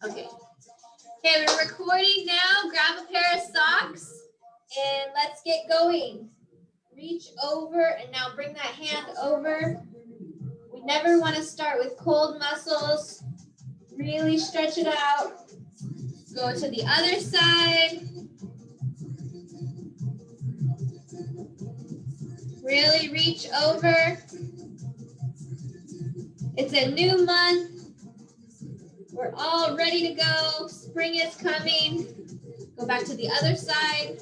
Okay. Okay, we're recording now. Grab a pair of socks and let's get going. Reach over and now bring that hand over. We never want to start with cold muscles. Really stretch it out. Go to the other side. Really reach over. It's a new month. We're all ready to go. Spring is coming. Go back to the other side.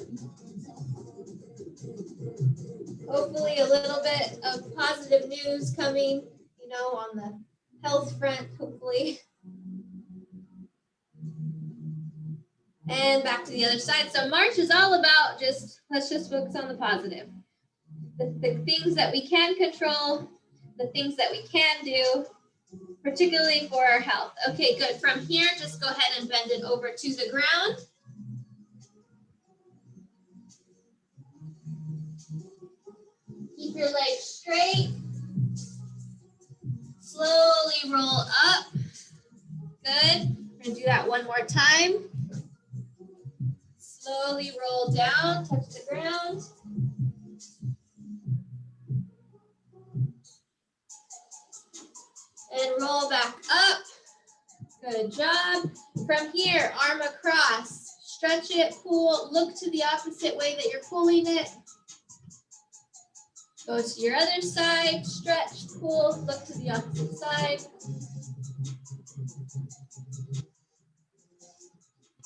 Hopefully a little bit of positive news coming, on the health front, hopefully. And back to the other side. So March is all about let's just focus on the positive. The things that we can control, the things that we can do, particularly for our health. Okay, good. From here, just go ahead and bend it over to the ground. Keep your legs straight. Slowly roll up. Good. We're going to do that one more time. Slowly roll down, touch the ground. And roll back up. Good job. From here, arm across. Stretch it, pull, look to the opposite way that you're pulling it. Go to your other side, stretch, pull, look to the opposite side.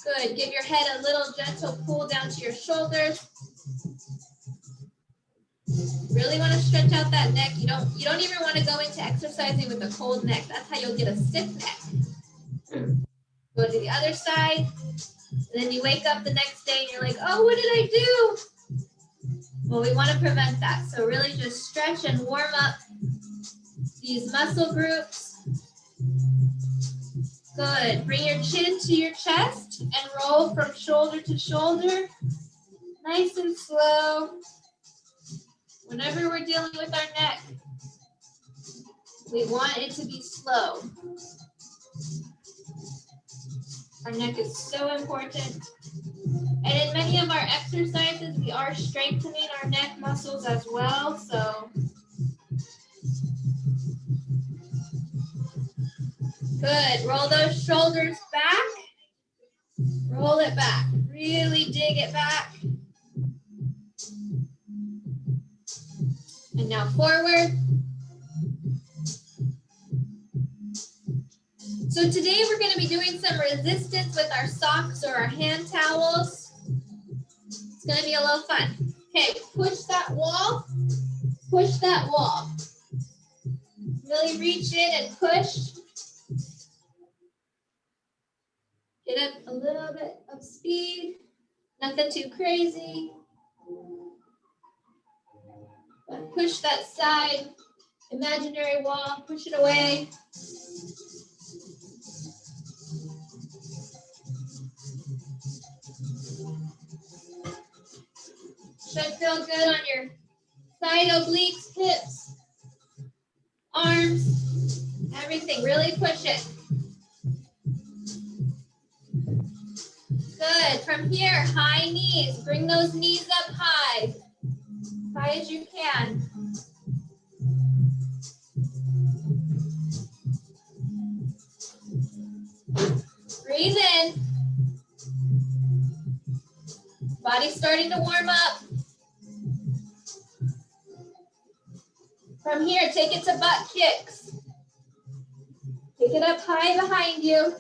Good. Give your head a little gentle pull down to your shoulders. Really want to stretch out that neck. You don't even want to go into exercising with a cold neck. That's how you'll get a stiff neck. Go to the other side. And then you wake up the next day and you're like, oh, what did I do? Well, we want to prevent that. So really just stretch and warm up these muscle groups. Good. Bring your chin to your chest and roll from shoulder to shoulder. Nice and slow. Whenever we're dealing with our neck, we want it to be slow. Our neck is so important. And in many of our exercises, we are strengthening our neck muscles as well. So good. Roll those shoulders back. Roll it back. Really dig it back. And now forward. So today we're going to be doing some resistance with our socks or our hand towels. It's going to be a little fun. Okay, push that wall. Push that wall. Really reach in and push. Get up a little bit of speed. Nothing too crazy. But push that side. Imaginary wall. Push it away. Should feel good on your side obliques, hips, arms, everything. Really push it. Good. From here, high knees. Bring those knees up high as you can. Breathe in. Body's starting to warm up. From here, take it to butt kicks. Take it up high behind you.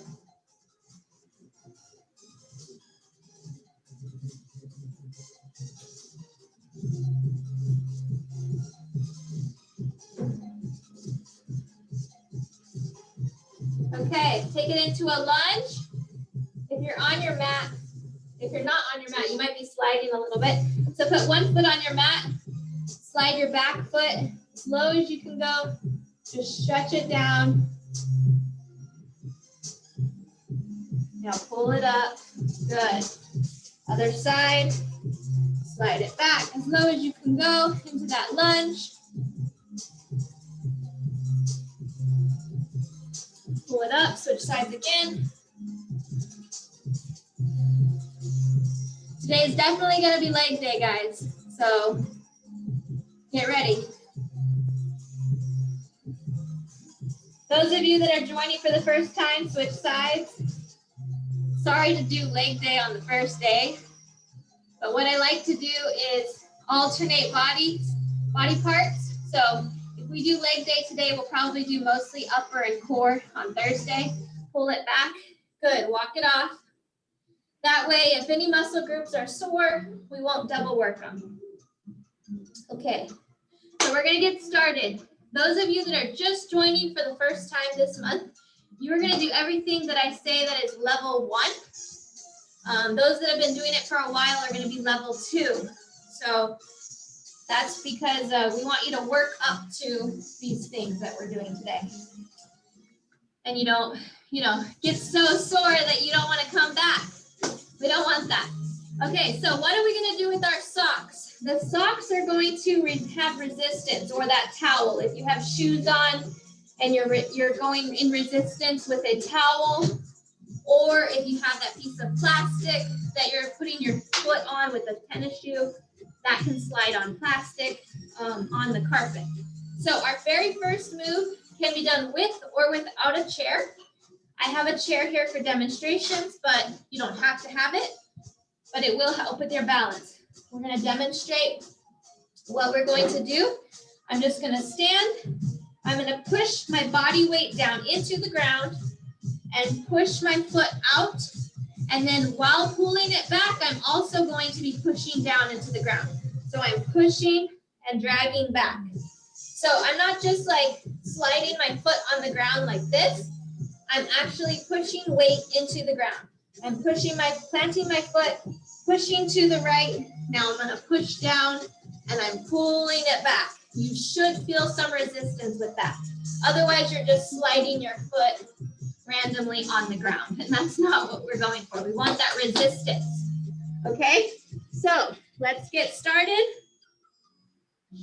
Okay, take it into a lunge. If you're on your mat, if you're not on your mat, you might be sliding a little bit. So put one foot on your mat, slide your back foot as low as you can go. Just stretch it down. Now pull it up. Good. Other side. Slide it back as low as you can go into that lunge. Pull it up, switch sides again. Today is definitely going to be leg day, guys. So get ready. Those of you that are joining for the first time, switch sides. Sorry to do leg day on the first day, but what I like to do is alternate body parts. So if we do leg day today, we'll probably do mostly upper and core on Thursday. Pull it back. Good. Walk it off. That way, if any muscle groups are sore, we won't double work them. Okay, so we're going to get started. Those of you that are just joining for the first time this month, you are going to do everything that I say that is level 1. Those that have been doing it for a while are going to be level 2. So that's because we want you to work up to these things that we're doing today. And you don't, get so sore that you don't want to come back. We don't want that. Okay, so what are we going to do with our socks? The socks are going to have resistance, or that towel. If you have shoes on and you're going in resistance with a towel, or if you have that piece of plastic that you're putting your foot on with a tennis shoe, that can slide on plastic on the carpet. So our very first move can be done with or without a chair. I have a chair here for demonstrations, but you don't have to have it, but it will help with your balance. We're going to demonstrate what we're going to do. I'm just going to stand. I'm going to push my body weight down into the ground and push my foot out. And then while pulling it back, I'm also going to be pushing down into the ground. So I'm pushing and dragging back. So I'm not just like sliding my foot on the ground like this. I'm actually pushing weight into the ground. I'm planting my foot, pushing to the right. Now I'm going to push down and I'm pulling it back. You should feel some resistance with that. Otherwise, you're just sliding your foot randomly on the ground, and that's not what we're going for. We want that resistance. Okay, so let's get started.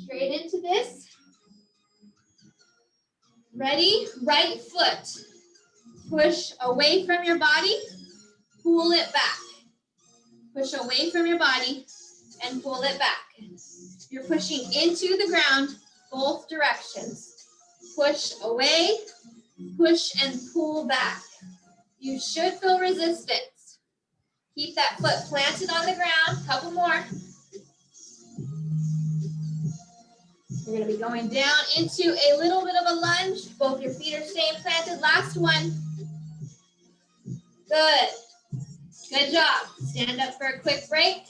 Straight into this. Ready? Right foot. Push away from your body, pull it back. Push away from your body and pull it back. You're pushing into the ground, both directions. Push away, push and pull back. You should feel resistance. Keep that foot planted on the ground. Couple more. You're going to be going down into a little bit of a lunge. Both your feet are staying planted. Last one. Good. Good job. Stand up for a quick break.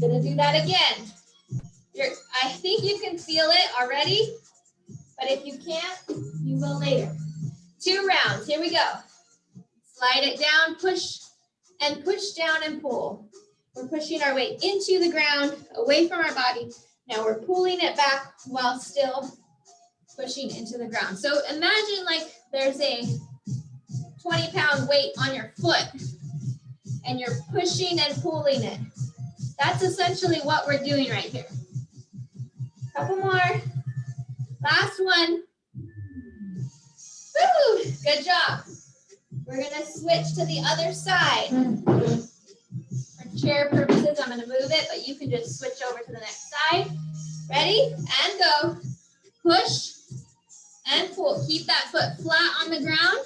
Gonna do that again. I think you can feel it already, but if you can't, you will later. 2 rounds. Here we go. Slide it down, push down and pull. We're pushing our weight into the ground, away from our body. Now we're pulling it back while still pushing into the ground. So imagine like there's a 20-pound weight on your foot and you're pushing and pulling it. That's essentially what we're doing right here. Couple more. Last one. Woo! Good job. We're going to switch to the other side. For chair purposes, I'm going to move it, but you can just switch over to the next side. Ready? And go. Push and pull. Keep that foot flat on the ground.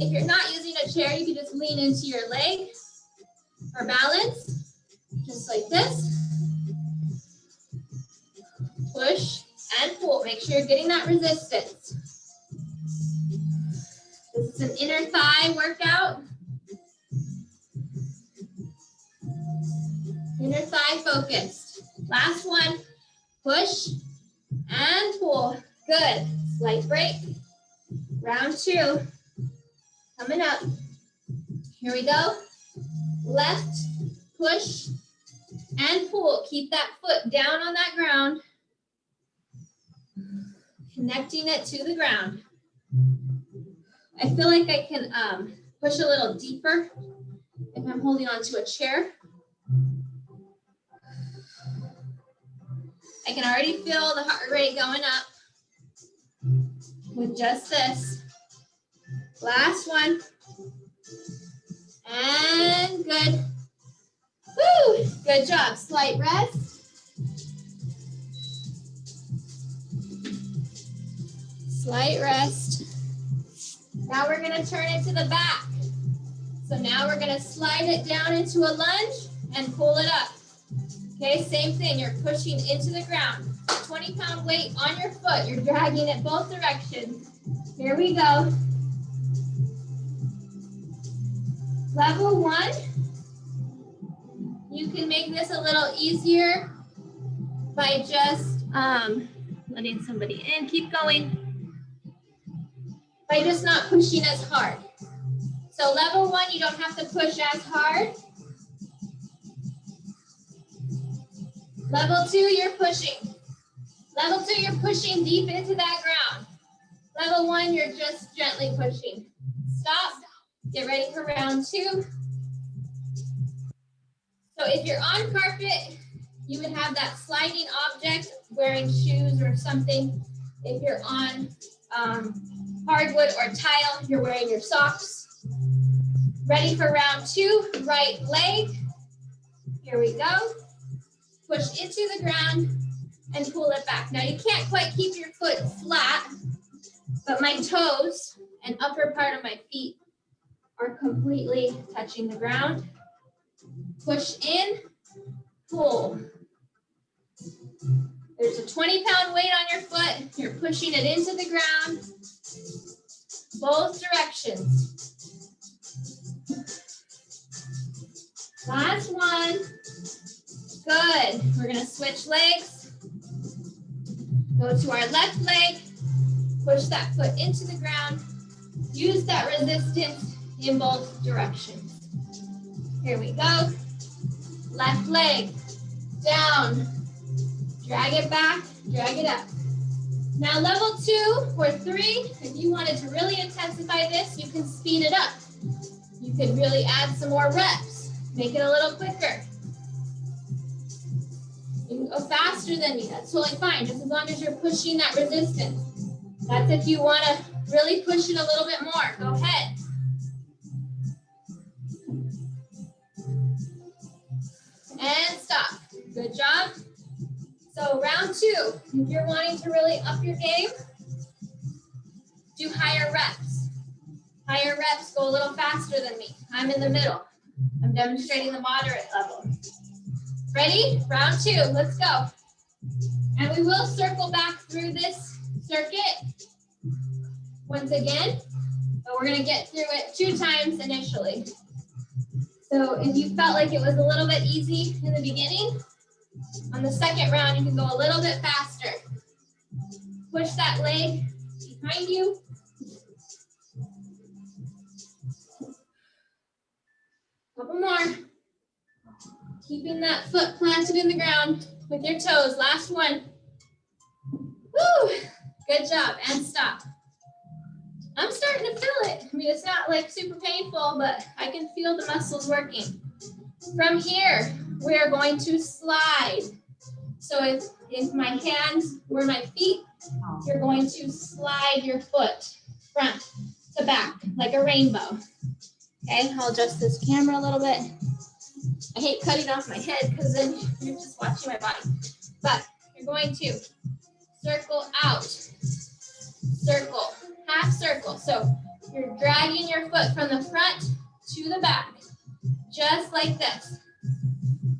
If you're not using a chair, you can just lean into your leg for balance, just like this. Push and pull. Make sure you're getting that resistance. This is an inner thigh workout. Inner thigh focused. Last one. Push and pull. Good. Slight break. Round 2. Coming up. Here we go. Left. Push and pull. Keep that foot down on that ground. Connecting it to the ground. I feel like I can push a little deeper if I'm holding onto a chair. I can already feel the heart rate going up with just this. Last one. And good. Woo, good job. Slight rest. Slight rest. Now we're gonna turn it to the back. So now we're gonna slide it down into a lunge and pull it up. Okay, same thing, you're pushing into the ground. 20-pound weight on your foot, you're dragging it both directions. Here we go. Level 1, you can make this a little easier by just letting somebody in, keep going, by just not pushing as hard. So level 1, you don't have to push as hard. Level 2, you're pushing. Level 2, you're pushing deep into that ground. Level 1, you're just gently pushing. Stop. Get ready for round 2. So if you're on carpet, you would have that sliding object, wearing shoes or something. If you're on hardwood or tile, you're wearing your socks. Ready for round 2, right leg. Here we go. Push into the ground and pull it back. Now you can't quite keep your foot flat, but my toes and upper part of my feet are completely touching the ground. Push in, pull. There's a 20-pound weight on your foot. You're pushing it into the ground, both directions. Last one. Good. We're gonna switch legs. Go to our left leg. Push that foot into the ground. Use that resistance in both directions. Here we go. Left leg, down. Drag it back, drag it up. Now level 2 or 3, if you wanted to really intensify this, you can speed it up. You could really add some more reps. Make it a little quicker. You can go faster than me, that's totally fine, just as long as you're pushing that resistance. That's if you want to really push it a little bit more. Go ahead. And stop. Good job. So round 2, if you're wanting to really up your game, do higher reps. Higher reps, go a little faster than me. I'm in the middle. I'm demonstrating the moderate level. Ready? Round 2, let's go. And we will circle back through this circuit once again, but we're gonna get through it 2 times initially. So if you felt like it was a little bit easy in the beginning, on the second round, you can go a little bit faster. Push that leg behind you. Couple more. Keeping that foot planted in the ground with your toes. Last one. Woo! Good job. And stop. I'm starting to feel it. I mean, it's not like super painful, but I can feel the muscles working. From here, we are going to slide. So if my hands were my feet, you're going to slide your foot front to back like a rainbow. Okay, I'll adjust this camera a little bit. I hate cutting off my head because then you're just watching my body. But you're going to circle out, circle, half circle. So you're dragging your foot from the front to the back, just like this.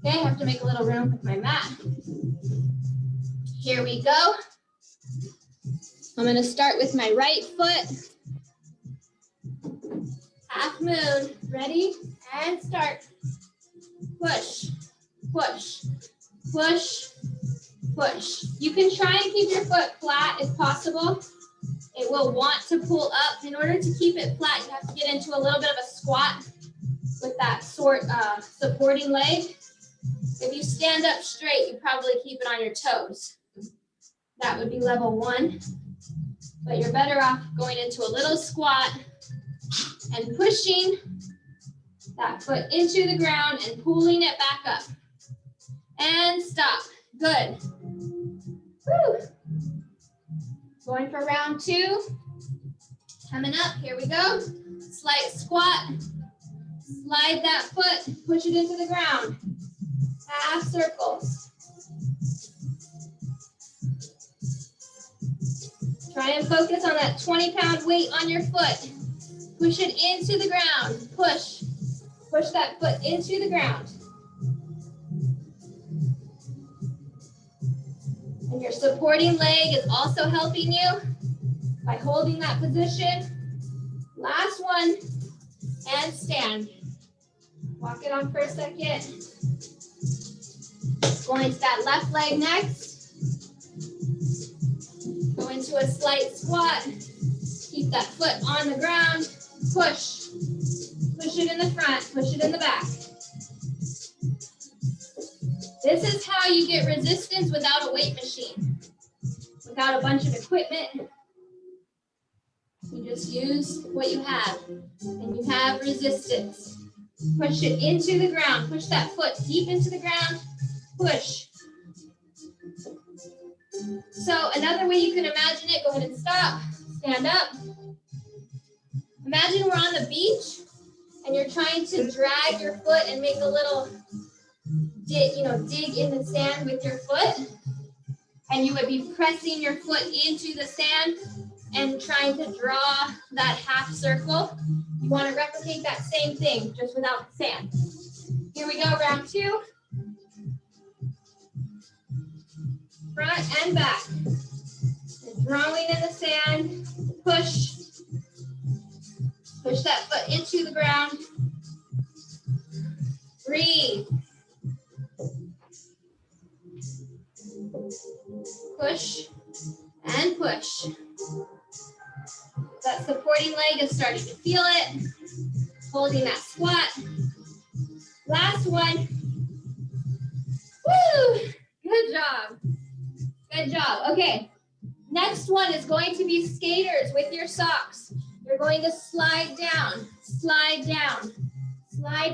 Okay, I have to make a little room with my mat. Here we go. I'm going to start with my right foot. Half moon. Ready? And start. Push, push, push, push. You can try and keep your foot flat if possible. It will want to pull up. In order to keep it flat, you have to get into a little bit of a squat with that supporting leg. If you stand up straight, you probably keep it on your toes. That would be level 1. But you're better off going into a little squat and pushing that foot into the ground and pulling it back up. And stop. Good. Woo. Going for round 2. Coming up, here we go. Slight squat. Slide that foot, push it into the ground. half circles. Try and focus on that 20-pound weight on your foot. Push it into the ground. Push. Push that foot into the ground. And your supporting leg is also helping you by holding that position. Last one, and stand. Walk it on for a second. Going to that left leg next. Go into a slight squat. Keep that foot on the ground. Push. Push it in the front, push it in the back. This is how you get resistance without a weight machine, without a bunch of equipment. You just use what you have, and you have resistance. Push it into the ground. Push that foot deep into the ground. Push. So another way you can imagine it, go ahead and stop, stand up. Imagine we're on the beach and you're trying to drag your foot and make a little dig in the sand with your foot. And you would be pressing your foot into the sand and trying to draw that half circle. You want to replicate that same thing, just without the sand. Here we go, round two. Front and back. And drawing in the sand, push. Push that foot into the ground. Breathe. Push and push. That supporting leg is starting to feel it. Holding that squat. Last one. Woo! Good job. Good job. Okay. Next one is going to be skaters with your socks. You're going to slide down, slide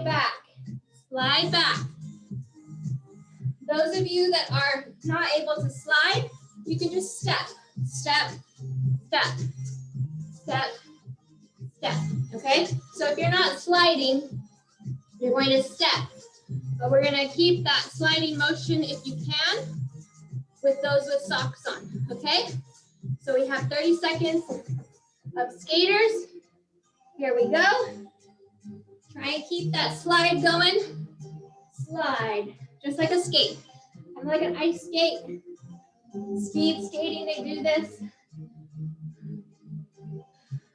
back, slide back. Those of you that are not able to slide, you can just step, step, step, step, step, okay? So if you're not sliding, you're going to step, but we're gonna keep that sliding motion if you can with those with socks on, okay? So we have 30 seconds of skaters. Here we go. Try and keep that slide going. Slide, just like a skate. I'm like an ice skate. Speed skating, they do this.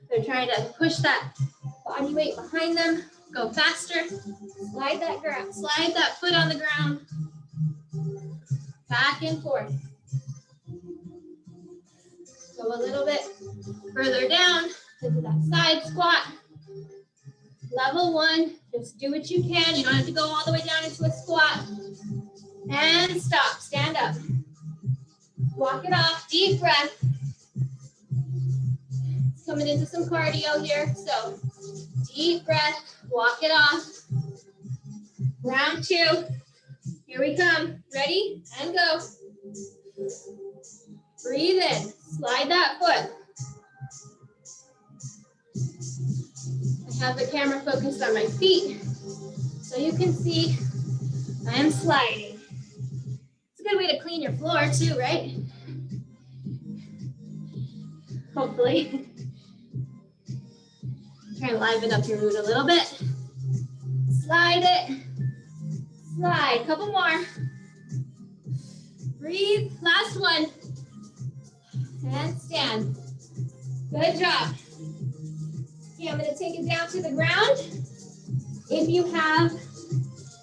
They're trying to push that body weight behind them. Go faster. Slide that foot on the ground. Back and forth. Go a little bit further down into that side squat. Level one, just do what you can. You don't have to go all the way down into a squat. And stop, stand up. Walk it off, deep breath. It's coming into some cardio here, so deep breath, walk it off. Round two, here we come. Ready, and go. Breathe in, slide that foot. I have the camera focused on my feet, so you can see I am sliding. It's a good way to clean your floor too, right? Hopefully. Try and liven up your mood a little bit. Slide it. Slide, couple more. Breathe, last one. And stand. Good job. Okay, I'm gonna take it down to the ground. If you have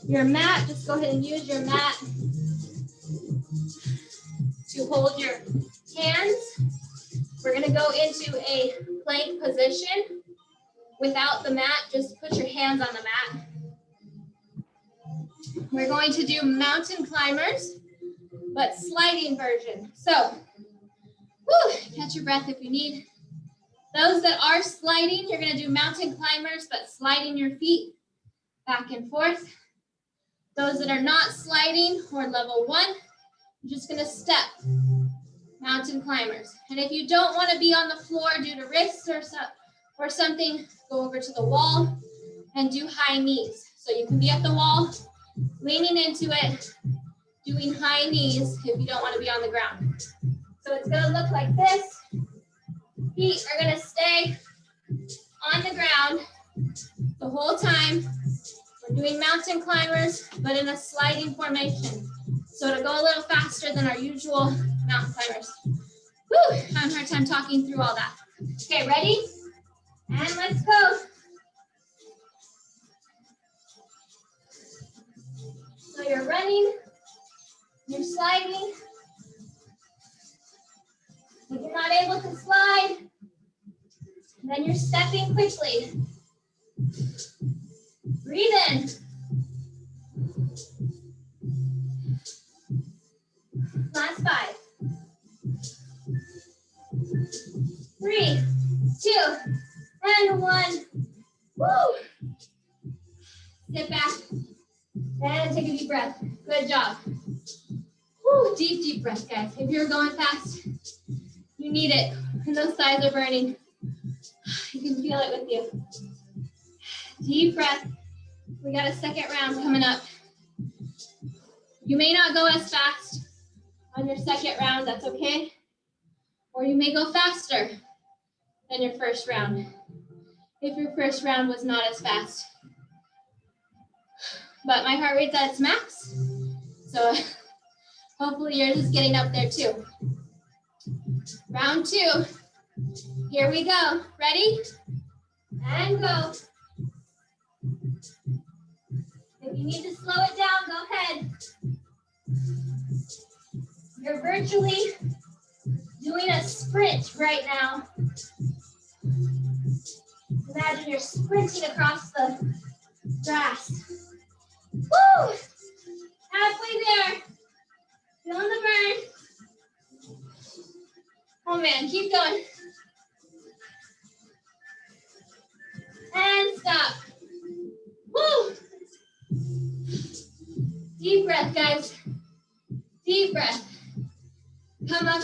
your mat, just go ahead and use your mat to hold your hands. We're gonna go into a plank position. Without the mat, just put your hands on the mat. We're going to do mountain climbers, but sliding version. So, catch your breath if you need. Those that are sliding, you're gonna do mountain climbers, but sliding your feet back and forth. Those that are not sliding, or level one, you're just gonna step, mountain climbers. And if you don't wanna be on the floor due to risks or something, go over to the wall and do high knees. So you can be at the wall leaning into it, doing high knees if you don't want to be on the ground. So it's going to look like this. Feet are going to stay on the ground the whole time. We're doing mountain climbers, but in a sliding formation. So to go a little faster than our usual mountain climbers. Whew, having a hard time talking through all that. Okay, ready? And let's go. So you're running, you're sliding. If you're not able to slide, then you're stepping quickly. Breathe in. Last 5. 3, 2, and 1. Woo! Sit back and take a deep breath. Good job. Woo, deep, deep breath, guys. If you're going fast, you need it. And those thighs are burning. You can feel it with you. Deep breath. We got a second round coming up. You may not go as fast on your second round, that's okay. Or you may go faster than your first round if your first round was not as fast. But my heart rate's at its max, so hopefully yours is getting up there too. Round 2, here we go. Ready? And go. If you need to slow it down, go ahead. You're virtually doing a sprint right now. Imagine you're sprinting across the grass. Woo! Halfway there. Feeling the burn. Oh man, keep going. And stop. Woo! Deep breath, guys. Deep breath. Come up,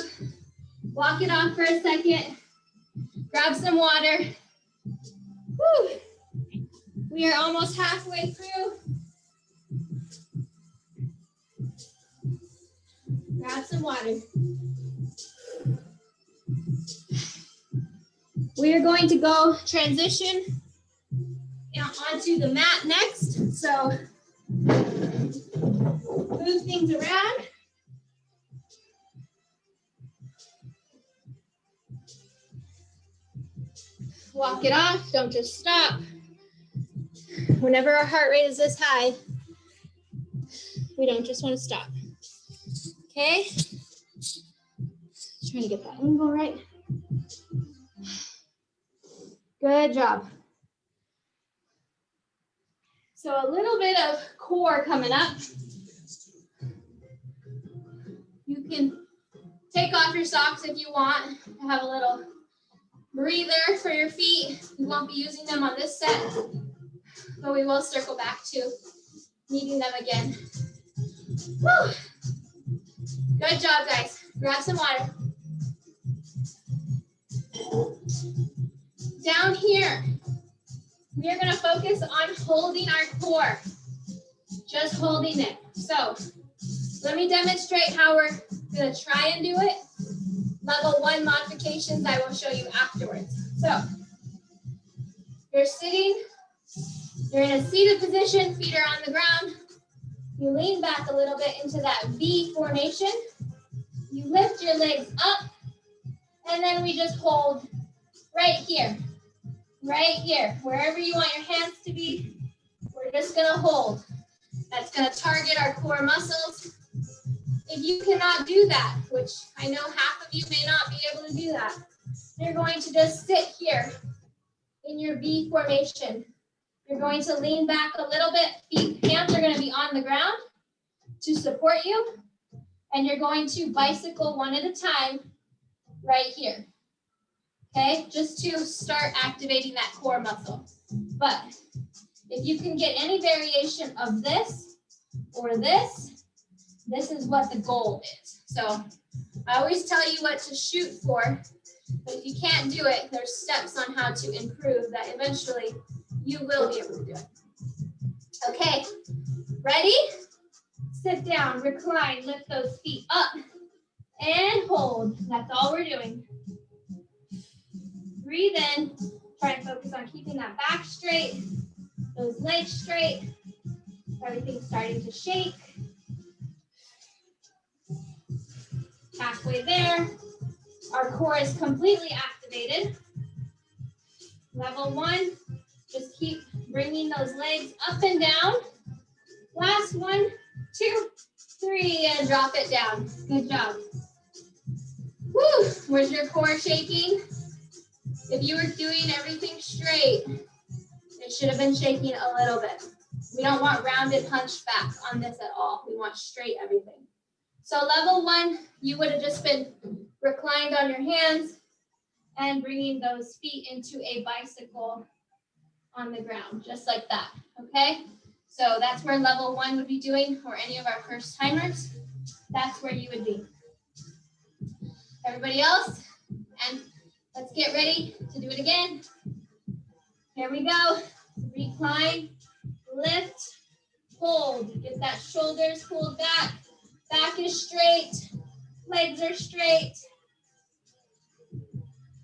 walk it off for a second. Grab some water. Woo! We are almost halfway through. Grab some water. We are going to go transition onto the mat next. So move things around. Walk it off, don't just stop. Whenever our heart rate is this high, we don't just want to stop. Okay? Trying to get that angle right. Good job. So a little bit of core coming up. You can take off your socks if you want to have a little breather for your feet. We won't be using them on this set, but we will circle back to needing them again. Woo! Good job, guys. Grab some water. Down here, we are going to focus on holding our core, just holding it. So let me demonstrate how we're going to try and do it. Level 1 modifications I will show you afterwards. So you're sitting, you're in a seated position, feet are on the ground. You lean back a little bit into that V formation. You lift your legs up, and then we just hold right here, wherever you want your hands to be. We're just gonna hold. That's gonna target our core muscles. If you cannot do that, which I know half of you may not be able to do that, you're going to just sit here in your V formation. You're going to lean back a little bit. Hands are going to be on the ground to support you. And you're going to bicycle one at a time right here. Okay, just to start activating that core muscle. But if you can get any variation of this or this is what the goal is. So I always tell you what to shoot for, but if you can't do it, there's steps on how to improve that eventually you will be able to do it. Okay, ready? Sit down, recline, lift those feet up, and hold. That's all we're doing. Breathe in. Try and focus on keeping that back straight, those legs straight. Everything's starting to shake. Halfway there. Our core is completely activated. Level 1, just keep bringing those legs up and down. Last 1, 2, 3, and drop it down. Good job. Woo! Where's your core shaking? If you were doing everything straight, it should have been shaking a little bit. We don't want rounded hunched back on this at all. We want straight everything. So level 1, you would have just been reclined on your hands and bringing those feet into a bicycle on the ground, just like that, okay? So that's where level 1 would be doing, or any of our first timers. That's where you would be. Everybody else? And let's get ready to do it again. Here we go. Recline, lift, hold. Get that shoulders pulled back. Back is straight. Legs are straight.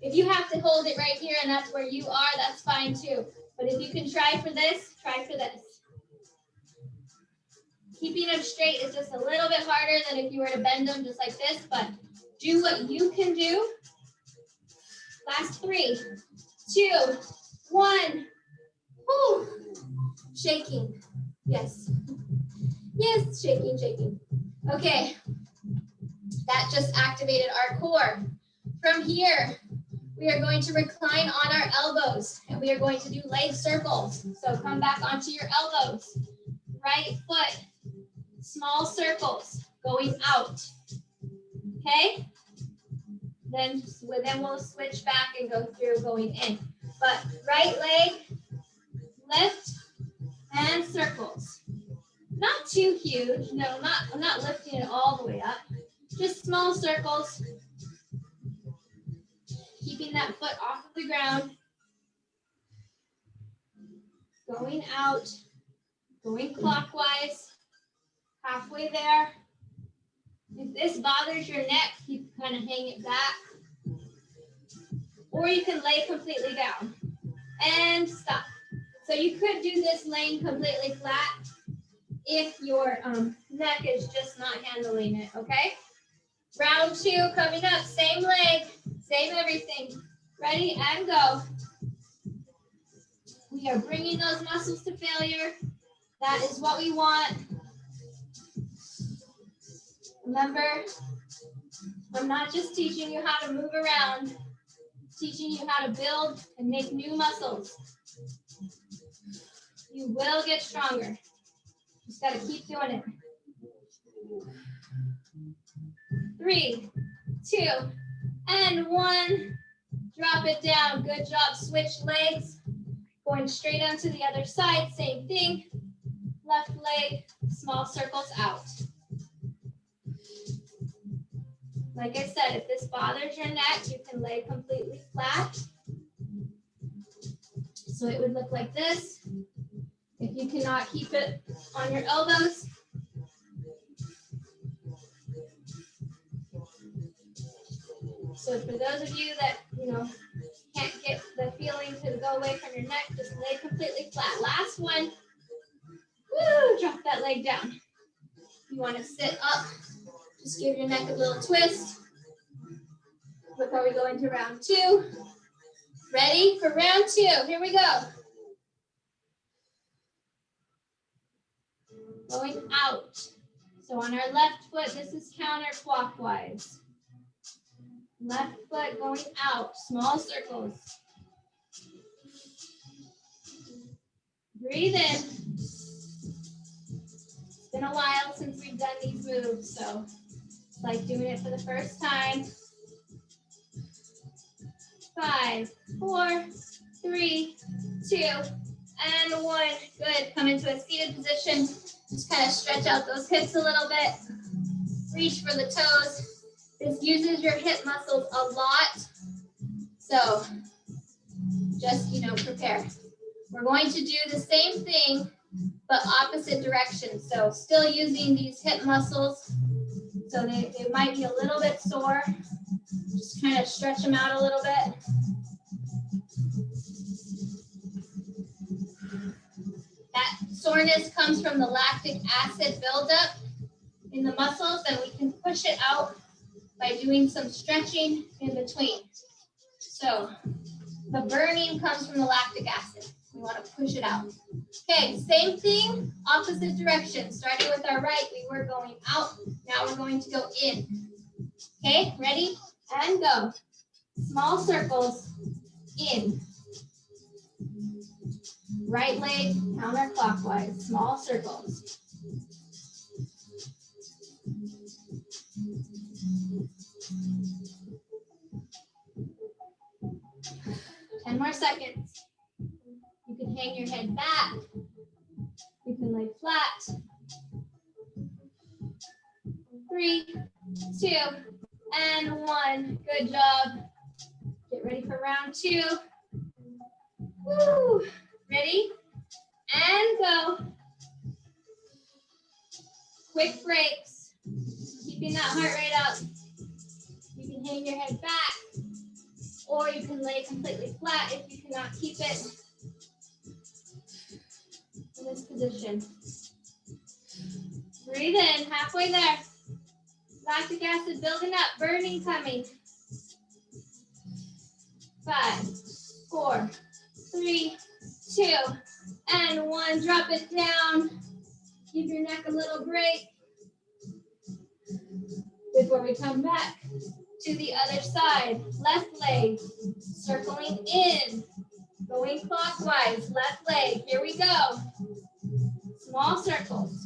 If you have to hold it right here and that's where you are, that's fine too. But if you can try for this, try for this. Keeping them straight is just a little bit harder than if you were to bend them just like this, but do what you can do. Last 3, 2, 1. Whew. Shaking. Yes. Yes, shaking, shaking. Okay. That just activated our core. From here, we are going to recline on our elbows and we are going to do leg circles. So come back onto your elbows. Right foot, small circles going out. Okay? Then we'll switch back and go through going in. But right leg, lift, and circles. Not too huge. No, I'm not lifting it all the way up. Just small circles. Keeping that foot off of the ground. Going out. Going clockwise. Halfway there. If this bothers your neck, you can kind of hang it back. Or you can lay completely down. And stop. So you could do this laying completely flat if your neck is just not handling it, okay? Round 2 coming up, same leg, same everything. Ready and go. We are bringing those muscles to failure. That is what we want. Remember, I'm not just teaching you how to move around, I'm teaching you how to build and make new muscles. You will get stronger. Just got to keep doing it. 3, 2, and 1. Drop it down. Good job. Switch legs. Going straight onto the other side. Same thing. Left leg, small circles out. Like I said, if this bothers your neck, you can lay completely flat. So it would look like this. If you cannot keep it on your elbows, so for those of you that, can't get the feeling to go away from your neck, just lay completely flat. Last one. Woo, drop that leg down. You want to sit up, just give your neck a little twist before we go into round 2. Ready for round 2? Here we go. Going out. So on our left foot, this is counterclockwise. Left foot going out, small circles. Breathe in. It's been a while since we've done these moves, so it's like doing it for the first time. 5, 4, 3, 2, and 1. Good. Come into a seated position. Just kind of stretch out those hips a little bit. Reach for the toes. This uses your hip muscles a lot. So just, prepare. We're going to do the same thing but opposite direction. So still using these hip muscles. So they might be a little bit sore. Just kind of stretch them out a little bit. That soreness comes from the lactic acid buildup in the muscles, and we can push it out by doing some stretching in between. So the burning comes from the lactic acid. We want to push it out. Okay, same thing, opposite direction. Starting with our right, we were going out. Now we're going to go in. Okay, ready? And go. Small circles, in. Right leg counterclockwise, small circles. Ten more seconds. You can hang your head back. You can lay flat. 3, 2, and 1. Good job. Get ready for round 2. Woo. Ready? And go. Quick breaks. Keeping that heart rate up. You can hang your head back, or you can lay completely flat if you cannot keep it in this position. Breathe in, halfway there. Lactic acid building up, burning coming. 5, 4, 3, 2, and 1. Drop it down. Give your neck a little break before we come back to the other side. Left leg, circling in, going clockwise. Left leg, here we go. Small circles.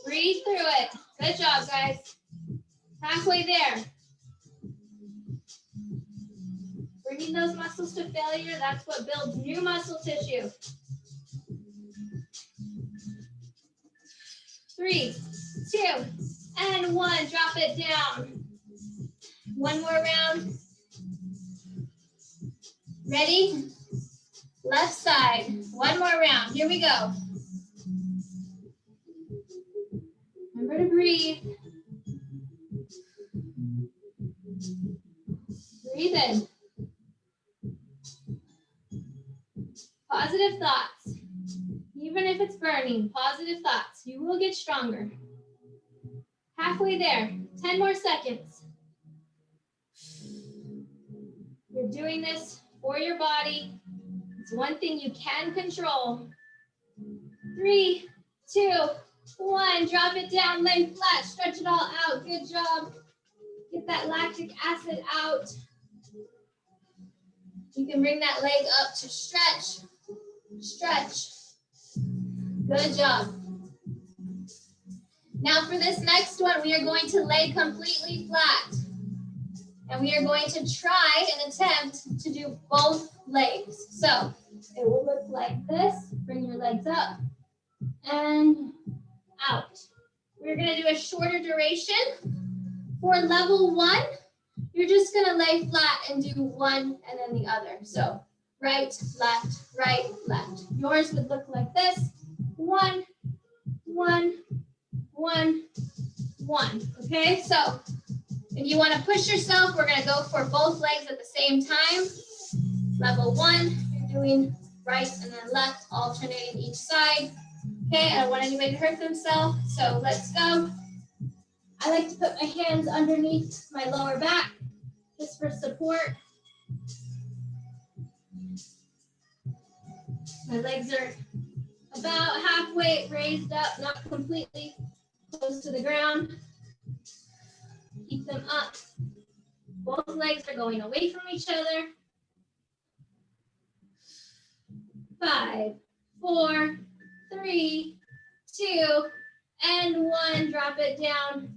Breathe through it. Good job, guys. Halfway there. Bringing those muscles to failure, that's what builds new muscle tissue. 3, 2, and 1. Drop it down. One more round. Ready? Left side. One more round. Here we go. Remember to breathe. Breathe in. Positive thoughts. Even if it's burning, positive thoughts. You will get stronger. Halfway there. 10 more seconds. You're doing this for your body. It's one thing you can control. 3, 2, 1. Drop it down, lay flat, stretch it all out. Good job. Get that lactic acid out. You can bring that leg up to stretch. Stretch. Good job. Now for this next one, we are going to lay completely flat. And we are going to try and attempt to do both legs. So it will look like this. Bring your legs up and out. We're going to do a shorter duration. For level 1, you're just going to lay flat and do one and then the other. So right, left. Yours would look like this. 1, 1, 1, 1. Okay, so if you want to push yourself, we're going to go for both legs at the same time. Level 1, you're doing right and then left, alternating each side. Okay, I don't want anybody to hurt themselves, so let's go. I like to put my hands underneath my lower back just for support. My legs are about halfway raised up, not completely close to the ground. Keep them up. Both legs are going away from each other. 5, 4, 3, 2, and 1. Drop it down.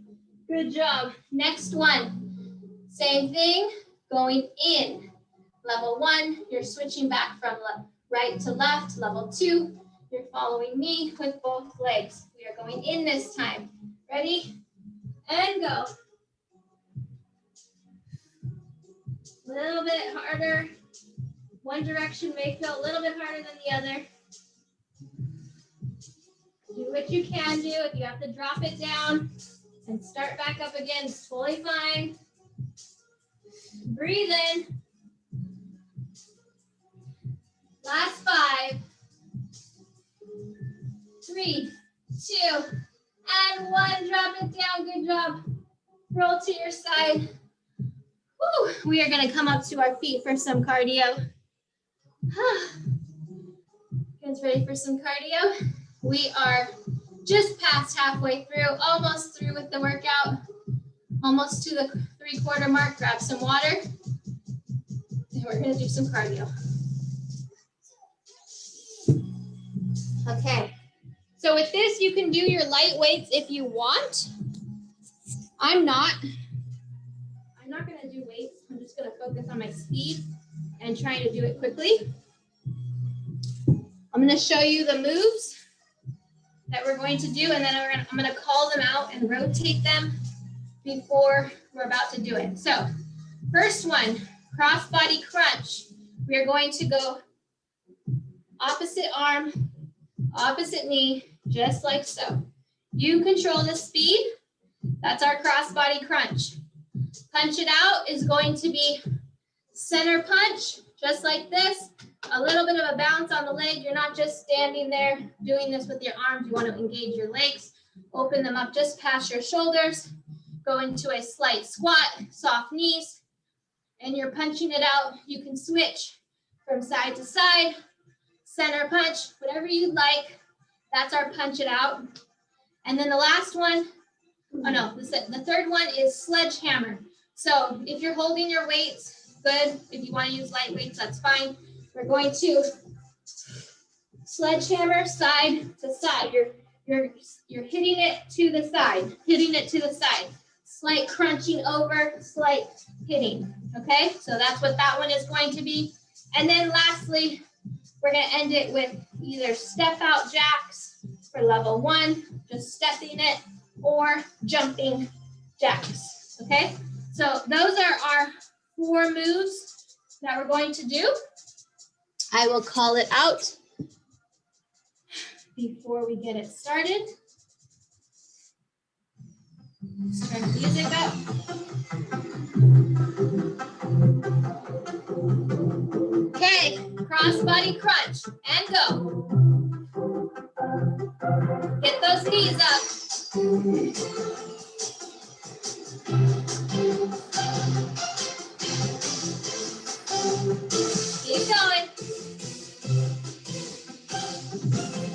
Good job. Next one. Same thing, going in. Level 1, you're switching back from right to left. Level 2, you're following me with both legs. We are going in this time. Ready? and go. A little bit harder. One direction may feel a little bit harder than the other. Do what you can do. If you have to drop it down and start back up again, it's totally fine. Breathe in. Last 5, 3, 2, and 1. Drop it down. Good job. Roll to your side. Whew. We are going to come up to our feet for some cardio. You guys ready for some cardio? We are just past halfway through, almost through with the workout. Almost to the 3/4 mark. Grab some water. And we're going to do some cardio. Okay. So with this, you can do your light weights if you want. I'm not going to do weights. I'm just going to focus on my speed and trying to do it quickly. I'm going to show you the moves that we're going to do, and then I'm going to call them out and rotate them before we're about to do it. So first one, cross body crunch. We are going to go opposite arm, opposite knee, just like so. You control the speed. That's our cross body crunch. Punch it out is going to be center punch, just like this. A little bit of a bounce on the leg. You're not just standing there doing this with your arms. You want to engage your legs. Open them up just past your shoulders. Go into a slight squat, soft knees, and you're punching it out. You can switch from side to side, center punch, whatever you'd like. That's our punch it out. And then the last one, the third one is sledgehammer. So if you're holding your weights, good. If you want to use light weights, that's fine. We're going to sledgehammer side to side. You're hitting it to the side, hitting it to the side. Slight crunching over, slight hitting. Okay, so that's what that one is going to be. And then lastly, we're going to end it with either step out jacks for level 1, just stepping it, or jumping jacks. Okay, so those are our 4 moves that we're going to do. I will call it out before we get it started. Let's turn the music up. Okay, cross body crunch and go. Get those knees up. Keep going.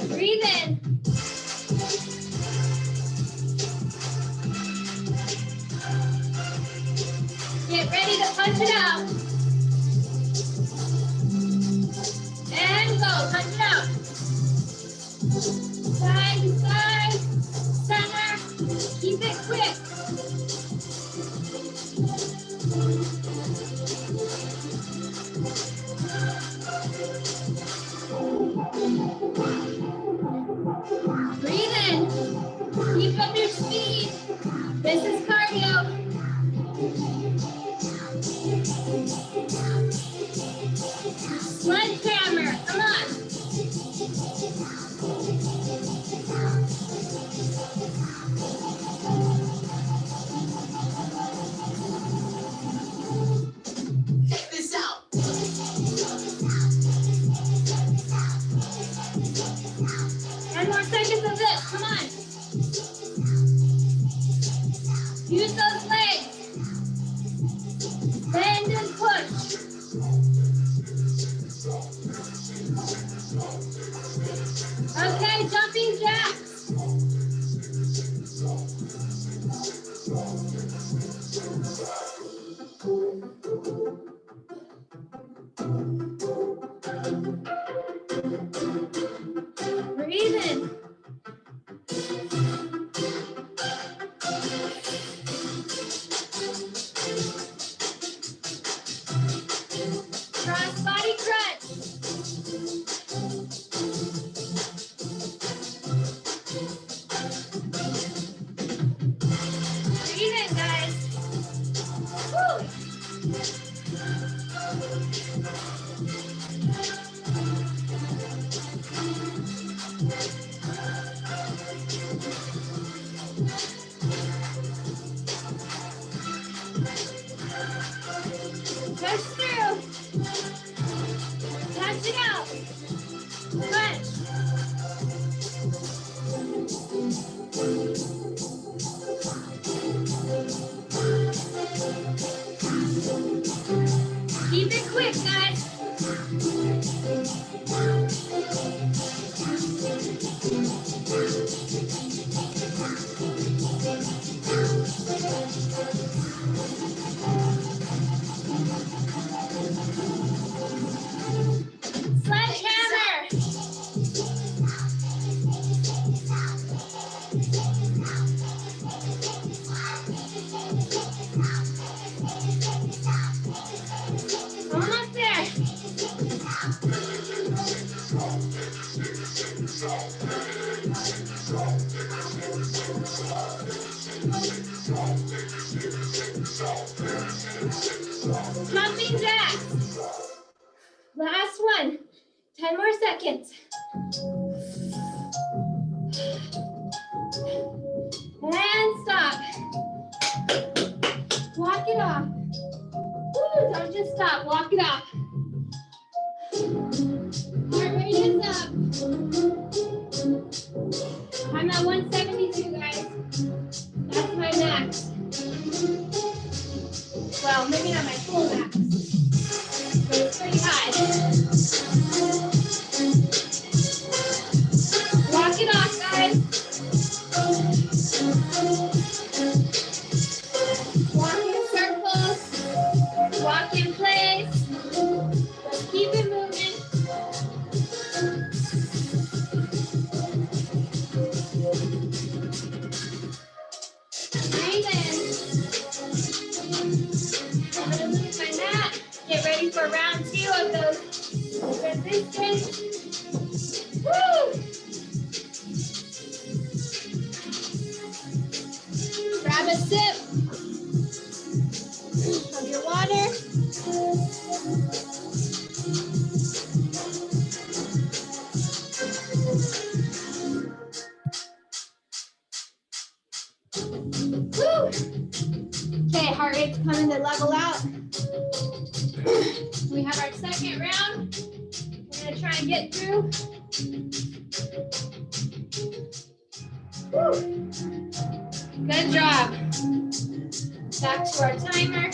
Breathe in. Get ready to punch it out. And go, punch it out. Side to side, center, keep it quick. Breathe in, keep up your speed. This is cardio. Sledgehammer, come on. Check this out. 10 more seconds of this, come on. Use those legs. Bend and push. Okay, jumping jacks. Breathe in. Jumping jacks. Last one. 10 more seconds. And stop. Walk it off. Woo, don't just stop. Walk it off. Heart rate is up. I'm at 172, guys. That's my max. Well, maybe not my full max, but it's pretty high. Walk it off, guys. Walk in circles. Walk in place. Just keep it moving. Breathe in. I'm going to move my mat. Get ready for round 2 of those resistance. Woo! Grab a sip of your water. Woo! Okay, heart rate's coming to level out. We have our second round. We're gonna try and get through. Woo! Good job. Back to our timer.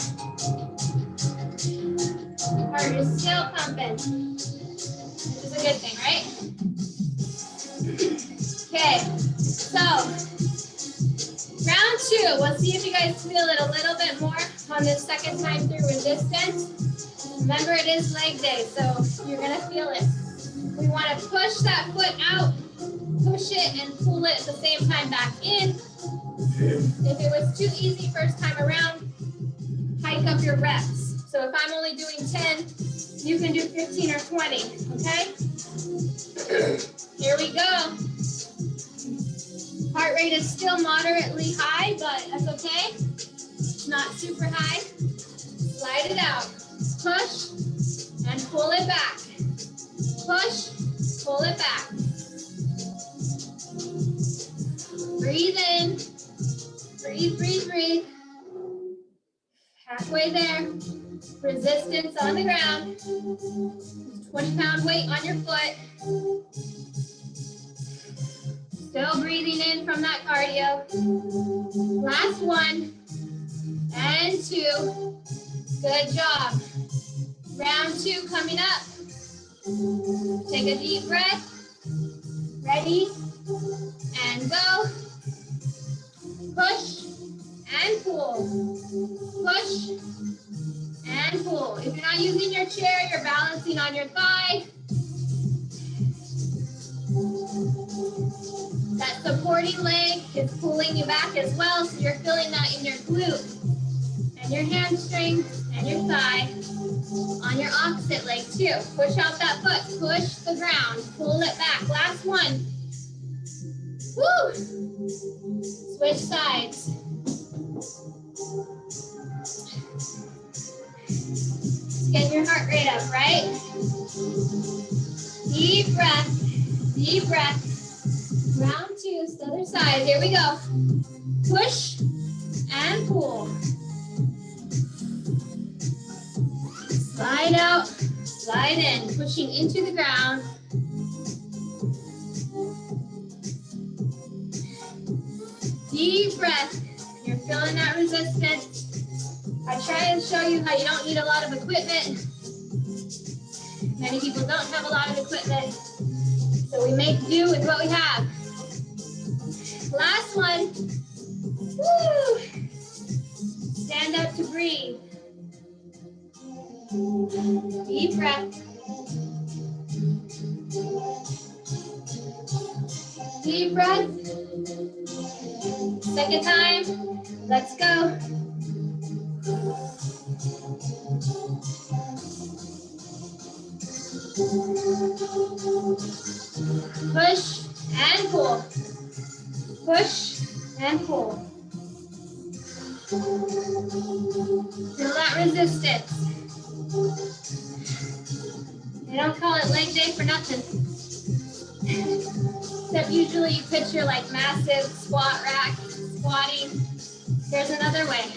Heart is still pumping, which is a good thing, right? Okay, so round 2. We'll see if you guys feel it a little bit more on this second time through resistance. Remember, it is leg day, so you're gonna feel it. We want to push that foot out, push it and pull it at the same time back in. If it was too easy first time around, hike up your reps. So if I'm only doing 10, you can do 15 or 20, okay? Here we go. Heart rate is still moderately high, but that's okay. It's not super high. Slide it out. Push and pull it back. Push, pull it back. Breathe in. Breathe, breathe, breathe. Halfway there. Resistance on the ground. 20-pound weight on your foot. Still breathing in from that cardio. Last 1 and 2. Good job. Round 2 coming up. Take a deep breath. Ready? And go. Push and pull. Push and pull. If you're not using your chair, you're balancing on your thigh. That supporting leg is pulling you back as well, so you're feeling that in your glute and your hamstring and your thigh. On your opposite leg too. Push out that foot. Push the ground. Pull it back. Last 1. Woo! Switch sides. Get your heart rate up, right? Deep breath. Deep breath. Round 2, the other side. Here we go. Push and pull. Slide out, slide in, pushing into the ground. Deep breath. You're feeling that resistance. I try to show you how you don't need a lot of equipment. Many people don't have a lot of equipment, so we make do with what we have. Last one. Woo! Stand up to breathe. Deep breath. Deep breath. Second time. Let's go. Push and pull. Push and pull. Feel that resistance. They don't call it leg day for nothing. Except usually you picture like massive squat rack, squatting. Here's another way.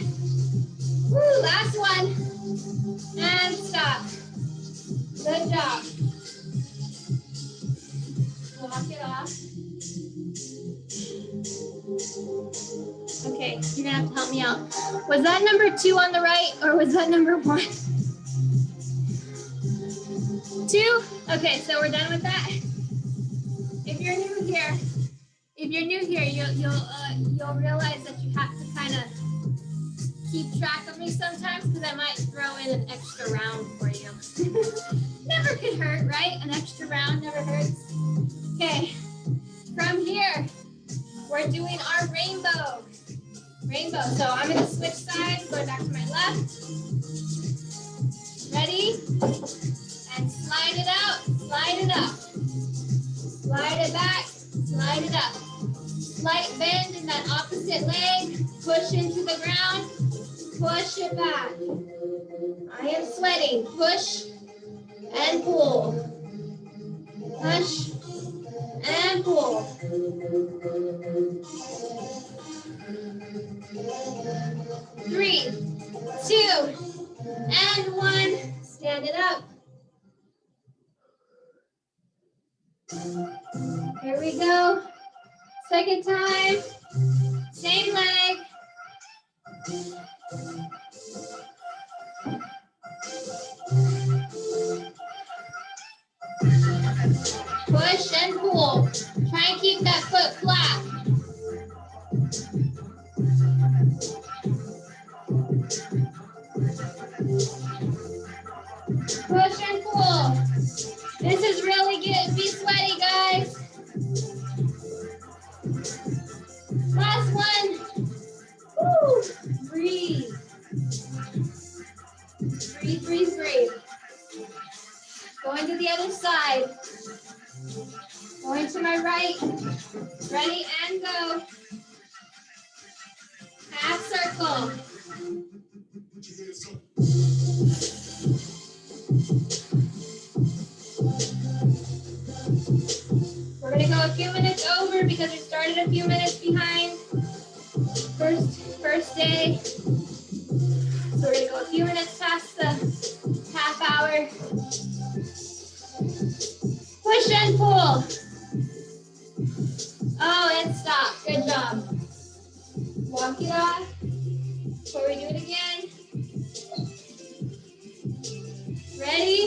Woo, last one. And stop. Good job. Walk it off. Okay, you're gonna have to help me out. Was that number 2 on the right or was that number 1? 2? Okay, so we're done with that. If you're new here, you'll realize that you have to kind of keep track of me sometimes because I might throw in an extra round for you. Never could hurt, right? An extra round never hurts. Okay, from here, we're doing our rainbow. So I'm gonna switch sides, going back to my left. Ready? And slide it out, slide it up. Slide it back, slide it up. Slight bend in that opposite leg. Push into the ground, push it back. I am sweating. Push and pull. Push and pull. 3, 2, and 1. Stand it up. Here we go. Second time. Same leg. Push and pull. Try and keep that foot flat. Push and pull. This is really good. Be sweaty, guys. Last one. Woo. Breathe. Breathe, breathe, breathe. Going to the other side. Going to my right. Ready and go. Half circle. We're going to go a few minutes over because we started a few minutes behind. First day. So we're going to go a few minutes past the half hour. Push and pull. Oh, and stop. Good job. Walk it off. Before we do it again. Ready?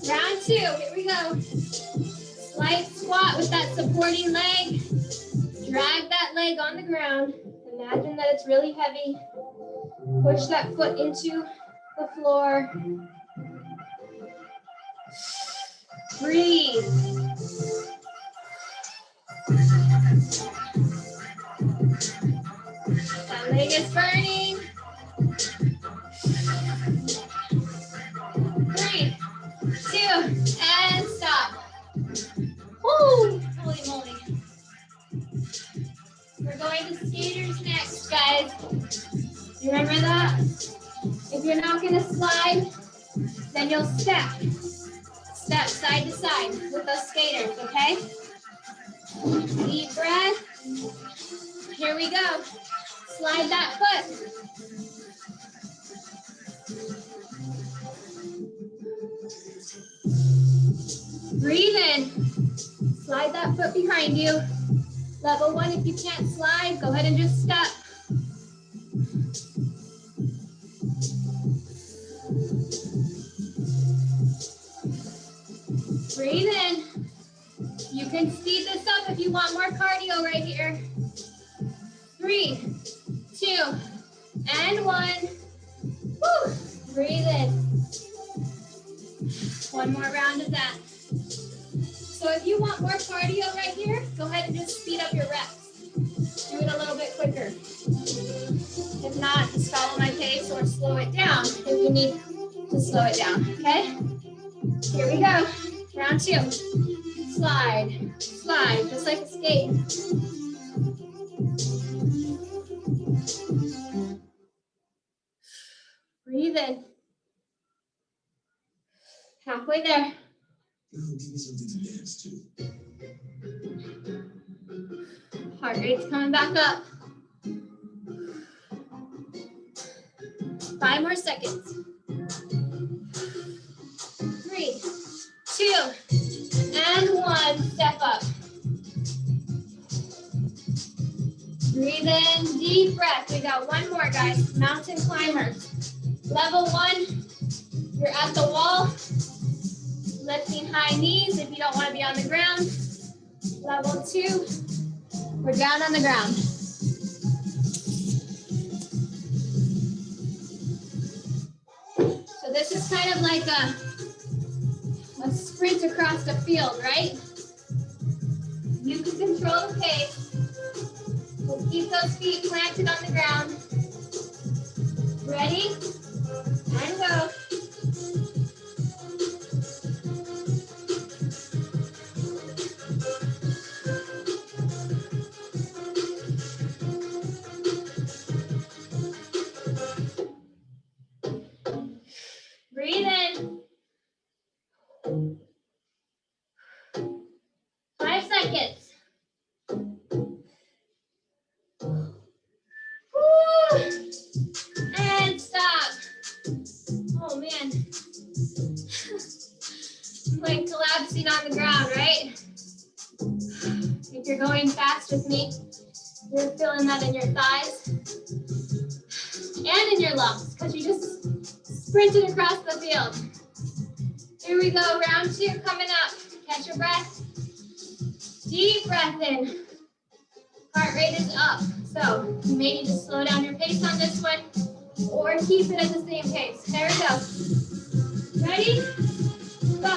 Round 2. Here we go. Slight squat with that supporting leg. Drag that leg on the ground. Imagine that it's really heavy. Push that foot into the floor. Breathe. That leg is burning. 3, 2, and stop. Woo! Holy moly. We're going to skaters next, guys. You remember that? If you're not going to slide, then you'll step. Step side to side with those skaters, okay? Deep breath. Here we go. Slide that foot. Breathe in. Slide that foot behind you. Level 1, if you can't slide, go ahead and just step. Breathe in. You can speed this up if you want more cardio right here. 3, 2, and 1. Woo. Breathe in. One more round of that. So if you want more cardio right here, go ahead and just speed up your reps. Do it a little bit quicker. If not, just follow my pace or slow it down if you need to slow it down, okay? Here we go. Round 2. Slide, slide, just like a skate. halfway there. Heart rate's coming back up. 5 more seconds. 3, 2, and 1. Step up. Breathe in, deep breath. We got one more, guys. Mountain climbers. Level 1, you're at the wall. Lifting high knees if you don't want to be on the ground. Level 2, we're down on the ground. So this is kind of like a sprint across the field, right? You can control the pace. We'll keep those feet planted on the ground. Ready? And go. Breathe in. 5 seconds. Woo. And stop. Oh man. I'm like collapsing on the ground, right? If you're going fast with me, you're feeling that in your thighs and in your lungs because you just sprinted across the field. Here we go, round 2 coming up. Catch your breath. Deep breath in. Heart rate is up. So you may need to slow down your pace on this one or keep it at the same pace. There we go. Ready? Go.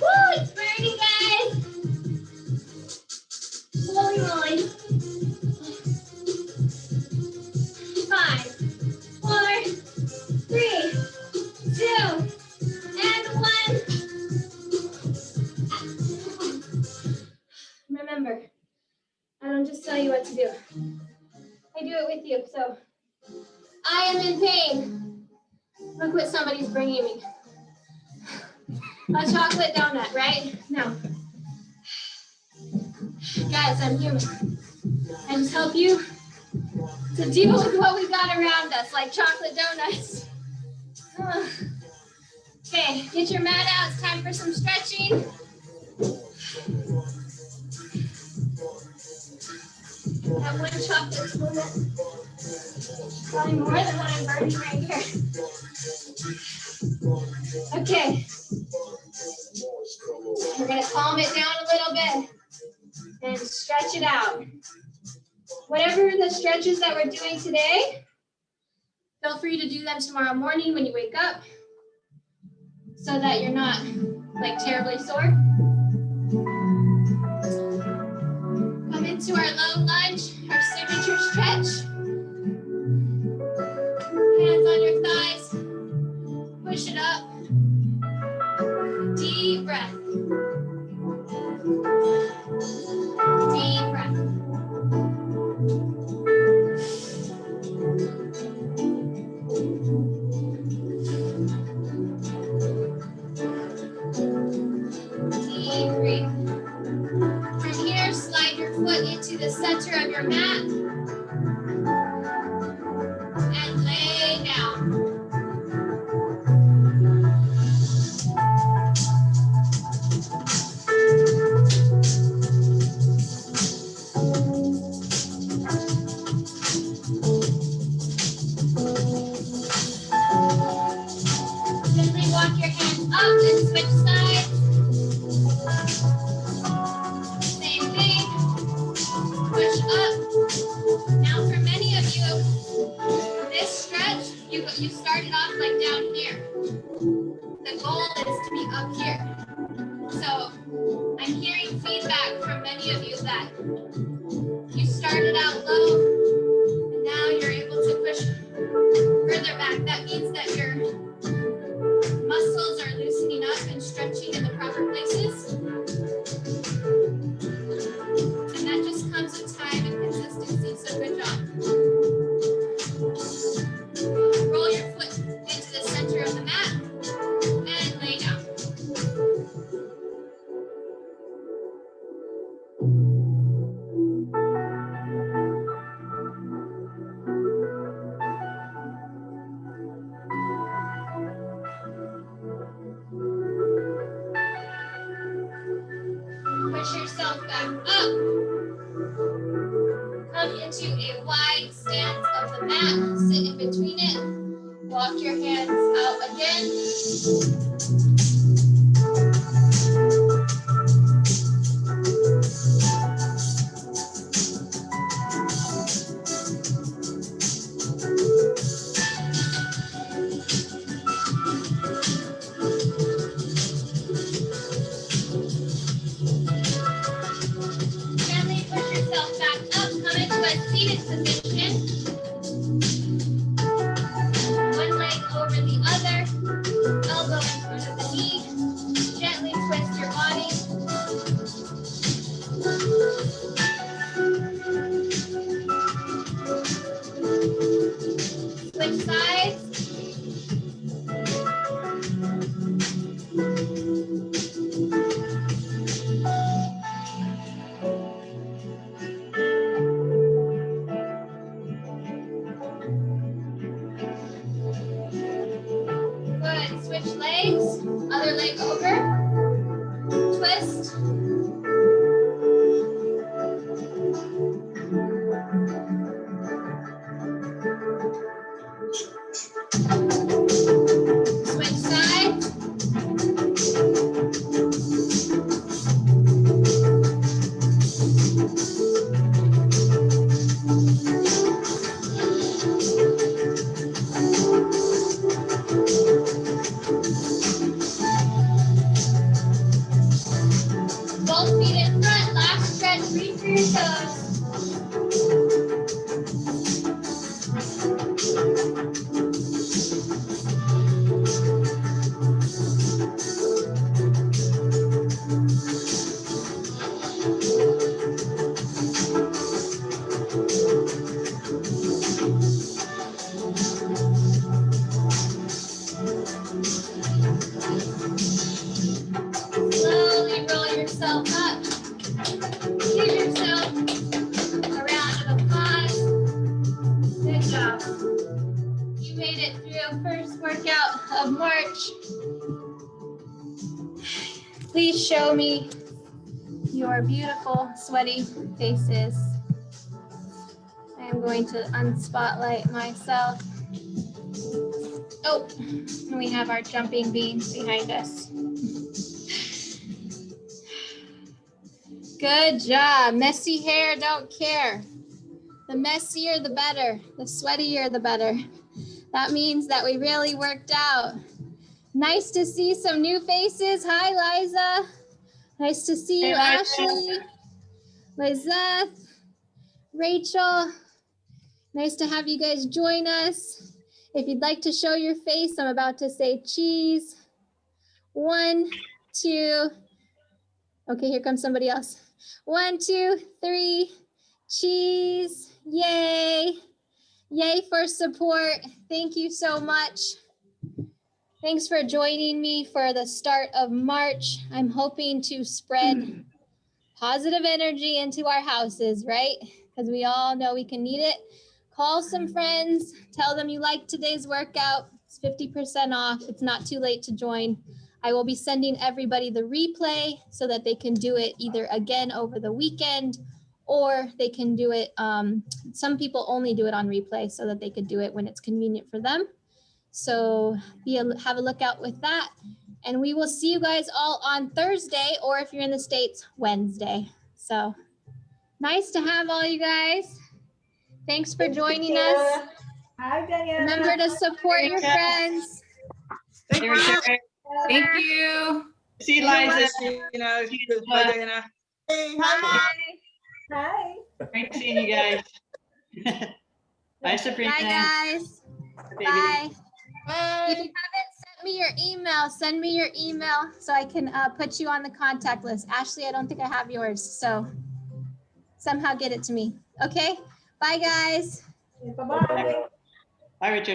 Woo, it's burning, guys. Holy moly. 5, 4, 3, 2, and 1. Remember, I don't just tell you what to do. I do it with you, so I am in pain. Look what somebody's bringing me. A chocolate donut, right? No. Guys, I'm human. I just help you to deal with what we got around us, like chocolate donuts. Okay, get your mat out. It's time for some stretching. I have one chocolate donut. Probably more than what I'm burning right here. Okay. We're going to calm it down a little bit and stretch it out. Whatever the stretches that we're doing today, feel free to do them tomorrow morning when you wake up so that you're not like terribly sore. Come into our low lunge, our signature stretch. Hands on your thighs. Push it up. Deep breath. Deep breath. Deep breath. From here, slide your foot into the center of your mat and lay down. Gently walk your hands up and switch sides. Same thing. Push up. Now for many of you, this stretch, you started off like down here. The goal is to be up here. So I'm hearing feedback from many of you that you started out low and now you're able to push further back. That means that your muscles are loosening up and stretching in the proper places. the mat, sit in between it, walk your hands out again. Gently push yourself back up, come into a seated position. One leg over the other, elbow in front of the knee. Gently twist your body. Switch sides. Good. Switch legs. Other leg over. Twist. Switch sides. Both feet in front. Last stretch. Reach for your toes. Slowly roll yourself up. Give yourself a round of applause. Good job. You made it through first workout of March. Please show me your beautiful sweaty faces. I am going to unspotlight myself. Oh, and we have our jumping beans behind us. Good job. Messy hair, don't care. The messier, the better. The sweatier, the better. That means that we really worked out. Nice to see some new faces. Hi, Liza. Nice to see you, Ashley, Lizeth, Rachel. Nice to have you guys join us. If you'd like to show your face, I'm about to say cheese. 1, 2. Okay, here comes somebody else. 1, 2, 3. Cheese. Yay. Yay for support. Thank you so much. Thanks for joining me for the start of March. I'm hoping to spread positive energy into our houses, right? Because we all know we can need it. Call some friends, tell them you like today's workout. It's 50% off. It's not too late to join. I will be sending everybody the replay so that they can do it either again over the weekend, or they can do it. Some people only do it on replay so that they could do it when it's convenient for them. So have a look out with that. And we will see you guys all on Thursday, or if you're in the States, Wednesday. So nice to have all you guys. Thanks for joining us. Hi, Diana. Remember to support your friends. Thank you. See Liza, bye Diana. Bye. Hi. Great seeing you guys. Bye, Sabrina. Bye, guys. Baby. Bye. If you haven't sent me your email, send me your email so I can put you on the contact list. Ashley, I don't think I have yours, so somehow get it to me. Okay? Bye, guys. Bye-bye. Bye, Richard.